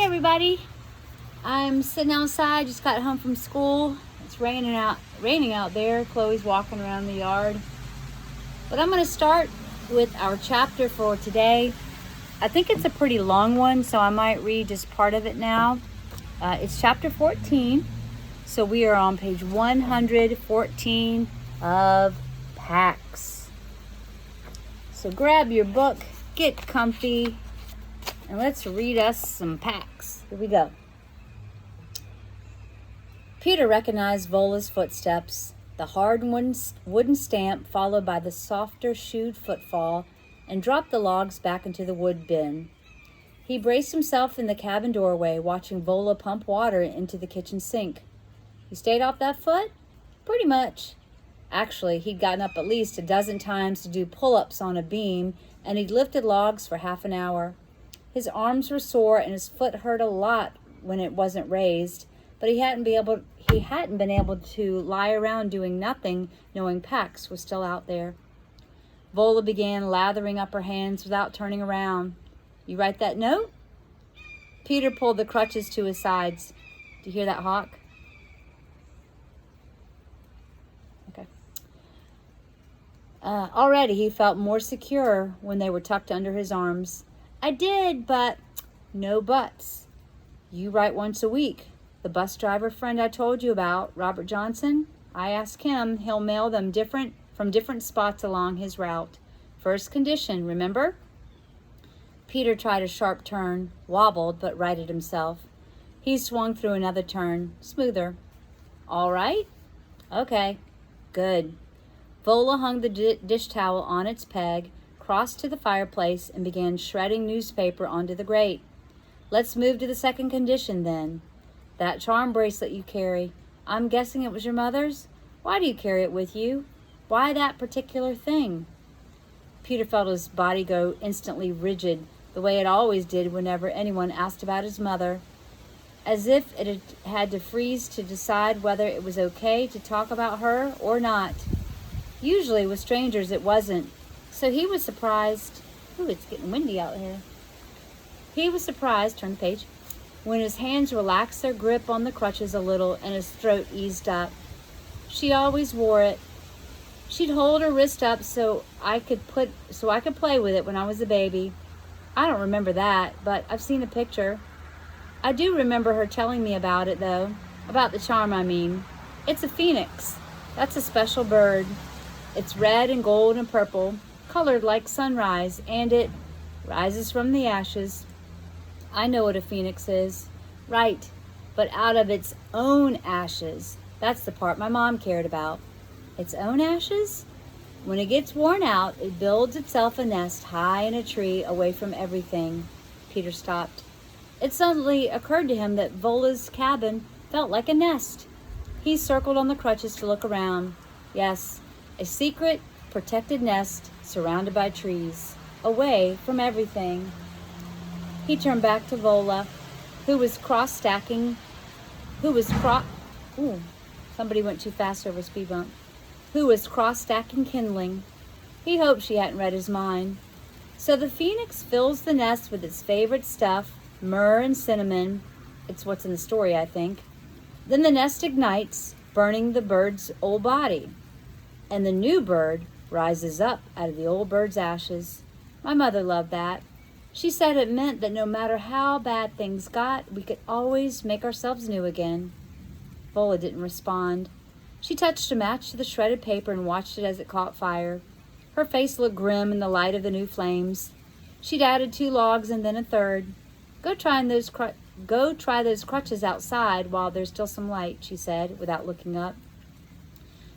everybody. I'm sitting outside, just got home from school. It's raining out there. Chloe's walking around the yard. But I'm going to start with our chapter for today. I think it's a pretty long one, so I might read just part of it now. It's chapter 14. So we are on page 114 of Pax. So grab your book, get comfy, and let's read us some Pax. Here we go. Peter recognized Vola's footsteps, the hard wooden stamp followed by the softer shoed footfall, and dropped the logs back into the wood bin. He braced himself in the cabin doorway, watching Vola pump water into the kitchen sink. "You stayed off that foot?" "Pretty much." Actually, he'd gotten up at least a dozen times to do pull-ups on a beam, and he'd lifted logs for half an hour. His arms were sore and his foot hurt a lot when it wasn't raised, but he hadn't been able to lie around doing nothing, knowing Pax was still out there. Vola began lathering up her hands without turning around. "You write that note?" Peter pulled the crutches to his sides. "Do you hear that hawk?" Okay. Already he felt more secure when they were tucked under his arms. "I did, but..." "No buts. You write once a week. The bus driver friend I told you about, Robert Johnson, I asked him. He'll mail them from different spots along his route. First condition, remember?" Peter tried a sharp turn, wobbled, but righted himself. He swung through another turn, smoother. "All right?" "Okay." "Good." Vola hung the dish towel on its peg, crossed to the fireplace, and began shredding newspaper onto the grate. "Let's move to the second condition, then. That charm bracelet you carry, I'm guessing it was your mother's? Why do you carry it with you? Why that particular thing?" Peter felt his body go instantly rigid, the way it always did whenever anyone asked about his mother, as if it had to freeze to decide whether it was okay to talk about her or not. Usually with strangers it wasn't, so he was surprised. Ooh, it's getting windy out here. He was surprised, turn the page, when his hands relaxed their grip on the crutches a little and his throat eased up. She always wore it. She'd hold her wrist up so I could play with it when I was a baby. I don't remember that, but I've seen a picture. I do remember her telling me about it, though. About the charm, I mean. It's a phoenix. That's a special bird. It's red and gold and purple, colored like sunrise, and it rises from the ashes. I know what a phoenix is. Right, but out of its own ashes. That's the part my mom cared about. Its own ashes? When it gets worn out, it builds itself a nest high in a tree away from everything. Peter stopped. It suddenly occurred to him that Vola's cabin felt like a nest. He circled on the crutches to look around. Yes, a secret, protected nest surrounded by trees, away from everything. He turned back to Vola, who was somebody went too fast over a speed bump. Who was cross-stacking kindling. He hoped she hadn't read his mind. So the phoenix fills the nest with its favorite stuff, myrrh and cinnamon. It's what's in the story, I think. Then the nest ignites, burning the bird's old body. And the new bird rises up out of the old bird's ashes. My mother loved that. She said it meant that no matter how bad things got, we could always make ourselves new again. Vola didn't respond. She touched a match to the shredded paper and watched it as it caught fire. Her face looked grim in the light of the new flames. She'd added 2 logs and then a third. Go try those crutches outside while there's still some light," she said, without looking up.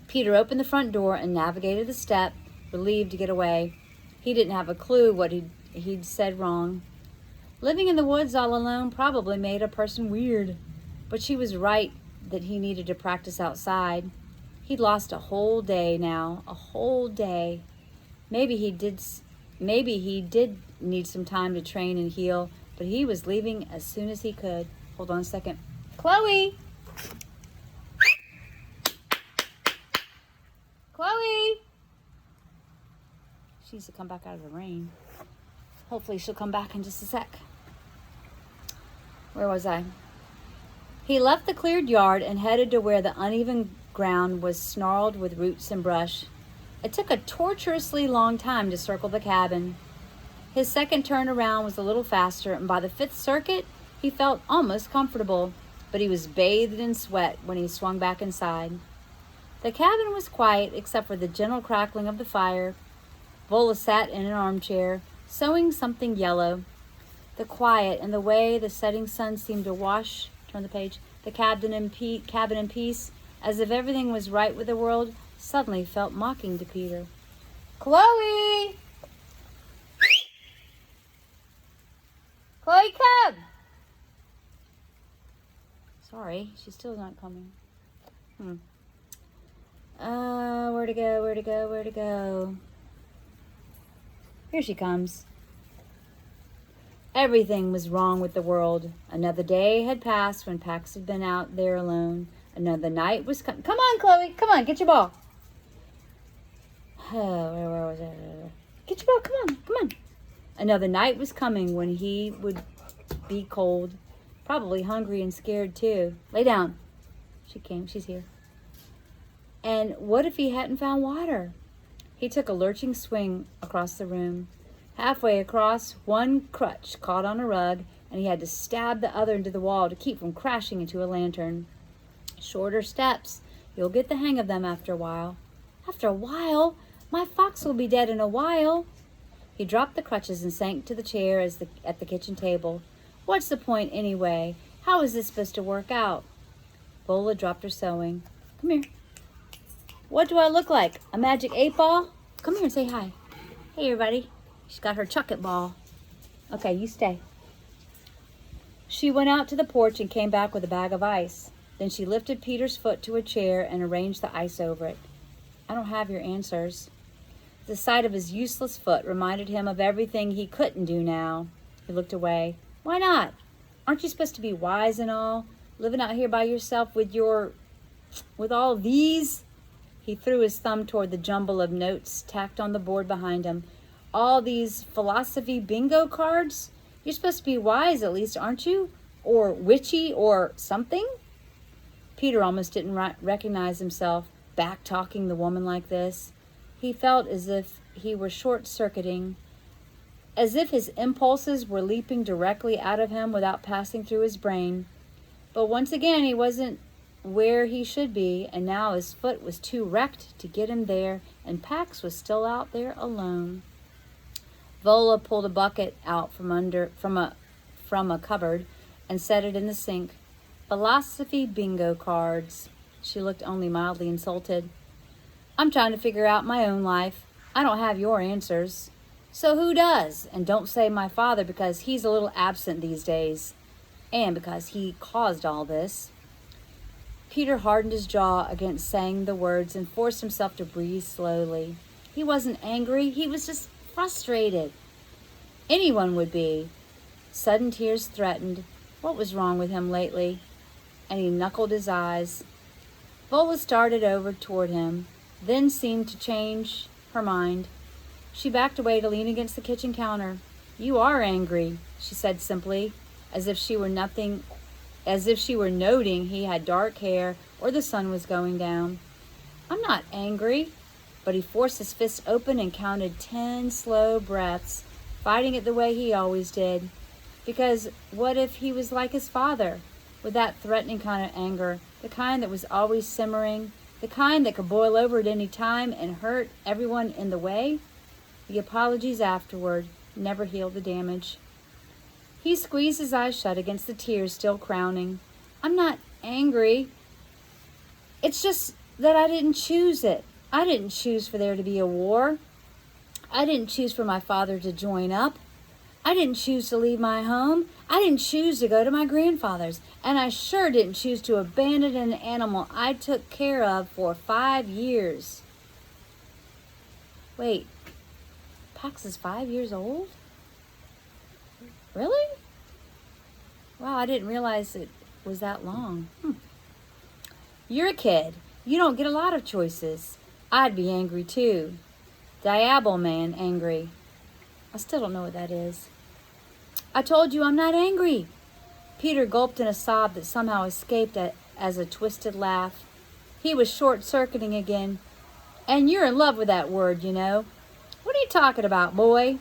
Peter opened the front door and navigated the step, relieved to get away. He didn't have a clue what he'd said wrong. Living in the woods all alone probably made a person weird, but she was right that he needed to practice outside. He'd lost a whole day now, a whole day. Maybe he did need some time to train and heal, but he was leaving as soon as he could. Hold on a second. Chloe! Chloe! She needs to come back out of the rain. Hopefully she'll come back in just a sec. Where was I? He left the cleared yard and headed to where the uneven ground was snarled with roots and brush. It took a torturously long time to circle the cabin. His second turn around was a little faster, and by the fifth circuit, he felt almost comfortable, but he was bathed in sweat when he swung back inside. The cabin was quiet except for the gentle crackling of the fire. Vola sat in an armchair, sewing something yellow. The quiet and the way the setting sun seemed to wash, turn the page, the cabin in peace, as if everything was right with the world, suddenly felt mocking to Peter. Chloe! Chloe, come! Sorry, she's still not coming. Where to go? Here she comes. Everything was wrong with the world. Another day had passed when Pax had been out there alone. Another night was come on, Chloe. Come on, get your ball. Oh, where was it? Get your ball. Come on. Another night was coming when he would be cold, probably hungry and scared too. Lay down. She came. She's here. And what if he hadn't found water? He took a lurching swing across the room. Halfway across, one crutch caught on a rug, and he had to stab the other into the wall to keep from crashing into a lantern. Shorter steps. You'll get the hang of them after a while. After a while? My fox will be dead in a while. He dropped the crutches and sank to the chair at the kitchen table. What's the point anyway? How is this supposed to work out? Vola dropped her sewing. Come here. What do I look like? A magic 8-ball? Come here and say hi. Hey, everybody. She's got her chuck-it ball. Okay, you stay. She went out to the porch and came back with a bag of ice. Then she lifted Peter's foot to a chair and arranged the ice over it. I don't have your answers. The sight of his useless foot reminded him of everything he couldn't do now. He looked away. Why not? Aren't you supposed to be wise and all? Living out here by yourself with all these? He threw his thumb toward the jumble of notes tacked on the board behind him. All these philosophy bingo cards? You're supposed to be wise at least, aren't you? Or witchy or something? Peter almost didn't recognize himself back-talking the woman like this. He felt as if he were short-circuiting, as if his impulses were leaping directly out of him without passing through his brain. But once again, he wasn't where he should be, and now his foot was too wrecked to get him there, and Pax was still out there alone. Vola pulled a bucket out from a cupboard and set it in the sink. Philosophy bingo cards. She looked only mildly insulted. I'm trying to figure out my own life. I don't have your answers. So who does? And don't say my father, because he's a little absent these days. And because he caused all this. Peter hardened his jaw against saying the words and forced himself to breathe slowly. He wasn't angry. He was just frustrated. Anyone would be. Sudden tears threatened. What was wrong with him lately? And he knuckled his eyes. Vola started over toward him, then seemed to change her mind. She backed away to lean against the kitchen counter. You are angry, she said simply, as if she were noting he had dark hair or the sun was going down. I'm not angry. But he forced his fist open and counted 10 slow breaths, fighting it the way he always did. Because what if he was like his father, with that threatening kind of anger, the kind that was always simmering, the kind that could boil over at any time and hurt everyone in the way? The apologies afterward never healed the damage. He squeezed his eyes shut against the tears still crowning. I'm not angry. It's just that I didn't choose it. I didn't choose for there to be a war. I didn't choose for my father to join up. I didn't choose to leave my home. I didn't choose to go to my grandfather's. And I sure didn't choose to abandon an animal I took care of for 5 years. Wait, Pax is 5 years old? Really? Wow, I didn't realize it was that long. You're a kid. You don't get a lot of choices. I'd be angry too. Diablo man angry. I still don't know what that is. I told you I'm not angry. Peter gulped in a sob that somehow escaped as a twisted laugh. He was short-circuiting again. And you're in love with that word, you know. What are you talking about, boy?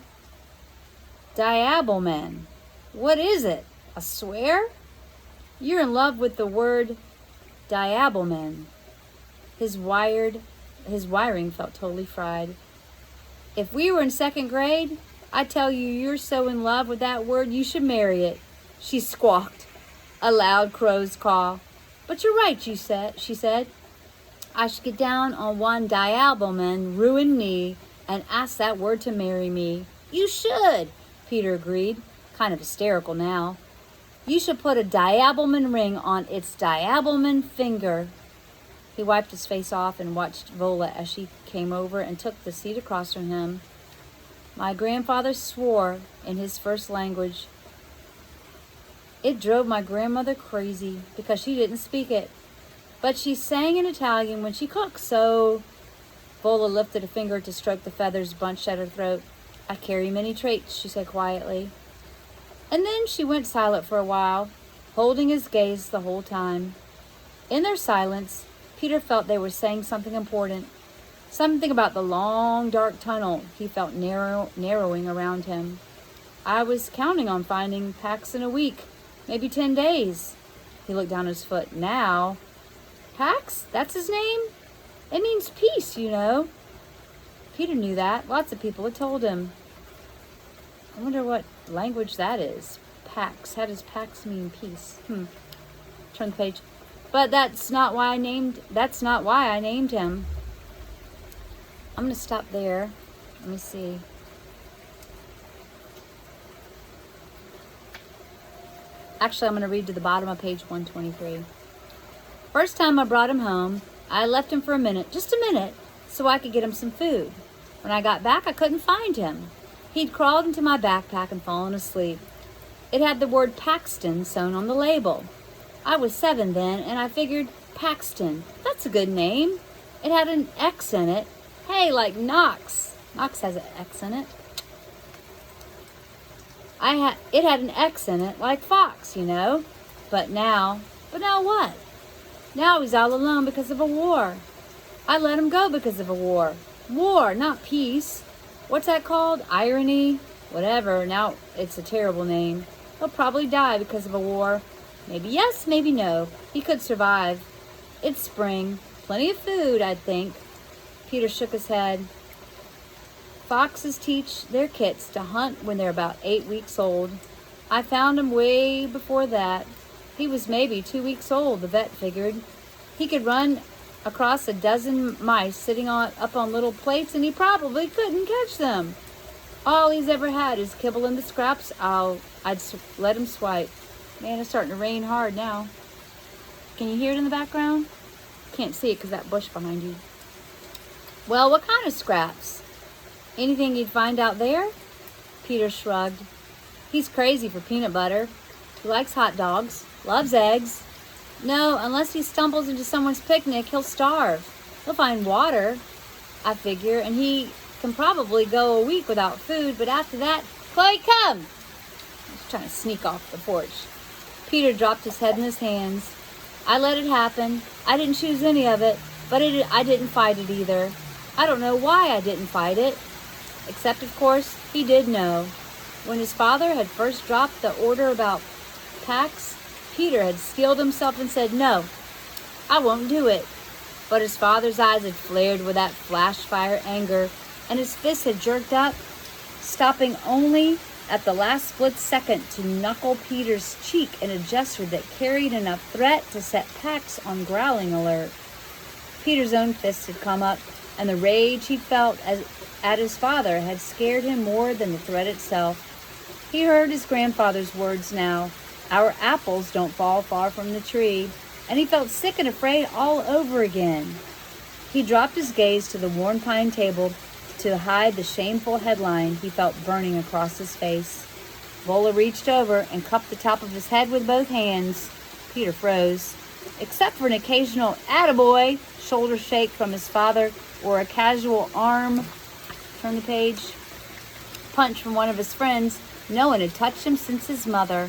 Diabolman. What is it? A swear? You're in love with the word diabolman. His wiring felt totally fried. If we were in second grade, I tell you, you're so in love with that word, you should marry it. She squawked. A loud crow's caw. But you're right, she said. I should get down on one diabolman, ruined knee, and ask that word to marry me. You should, Peter agreed, kind of hysterical now. You should put a diabolman ring on its diabolman finger. He wiped his face off and watched Vola as she came over and took the seat across from him. My grandfather swore in his first language. It drove my grandmother crazy because she didn't speak it. But she sang in Italian when she cooked, so... Vola lifted a finger to stroke the feathers bunched at her throat. I carry many traits, she said quietly. And then she went silent for a while, holding his gaze the whole time. In their silence, Peter felt they were saying something important. Something about the long, dark tunnel he felt narrowing around him. I was counting on finding Pax in a week, maybe 10 days. He looked down his foot. Now, Pax? That's his name? It means peace, you know. Peter knew that. Lots of people had told him. I wonder what language that is. Pax. How does Pax mean peace? Turn the page. But that's not why I named him. I'm going to stop there. Let me see. Actually, I'm going to read to the bottom of page 123. First time I brought him home, I left him for a minute, just a minute, so I could get him some food. When I got back, I couldn't find him. He'd crawled into my backpack and fallen asleep. It had the word Paxton sewn on the label. I was 7 then, and I figured, Paxton, that's a good name. It had an X in it. Hey, like Knox. Knox has an X in it. It had an X in it, like Fox, you know. But now what? Now he's all alone because of a war. I let him go because of a war. War, not peace. What's that called? Irony? Whatever. Now it's a terrible name. He'll probably die because of a war. Maybe yes, maybe no. He could survive. It's spring. Plenty of food, I'd think. Peter shook his head. Foxes teach their kits to hunt when they're about 8 weeks old. I found him way before that. He was maybe 2 weeks old, the vet figured. He could run across a dozen mice sitting up on little plates, and he probably couldn't catch them. All he's ever had is kibble in the scraps. I'd let him swipe. Man, it's starting to rain hard now. Can you hear it in the background? Can't see it because that bush behind you. Well, what kind of scraps? Anything you'd find out there? Peter shrugged. He's crazy for peanut butter. He likes hot dogs, loves eggs. No, unless he stumbles into someone's picnic, he'll starve. He'll find water, I figure, and he can probably go a week without food, but after that, Chloe, come! He's trying to sneak off the porch. Peter dropped his head in his hands. I let it happen. I didn't choose any of it, but I didn't fight it either. I don't know why I didn't fight it. Except, of course, he did know. When his father had first dropped the order about Pax, Peter had steeled himself and said, no, I won't do it. But his father's eyes had flared with that flash fire anger, and his fist had jerked up, stopping only at the last split second to knuckle Peter's cheek in a gesture that carried enough threat to set Pax on growling alert. Peter's own fist had come up, and the rage he felt at his father had scared him more than the threat itself. He heard his grandfather's words now. Our apples don't fall far from the tree. And he felt sick and afraid all over again. He dropped his gaze to the worn pine table to hide the shameful headline he felt burning across his face. Vola reached over and cupped the top of his head with both hands. Peter froze. Except for an occasional attaboy shoulder shake from his father or a casual arm, turn the page, punch from one of his friends, no one had touched him since his mother.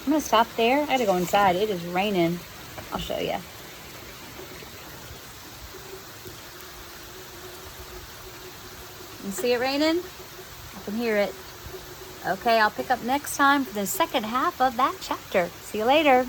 I'm going to stop there. I got to go inside. It is raining. I'll show you. You see it raining? I can hear it. Okay, I'll pick up next time for the second half of that chapter. See you later.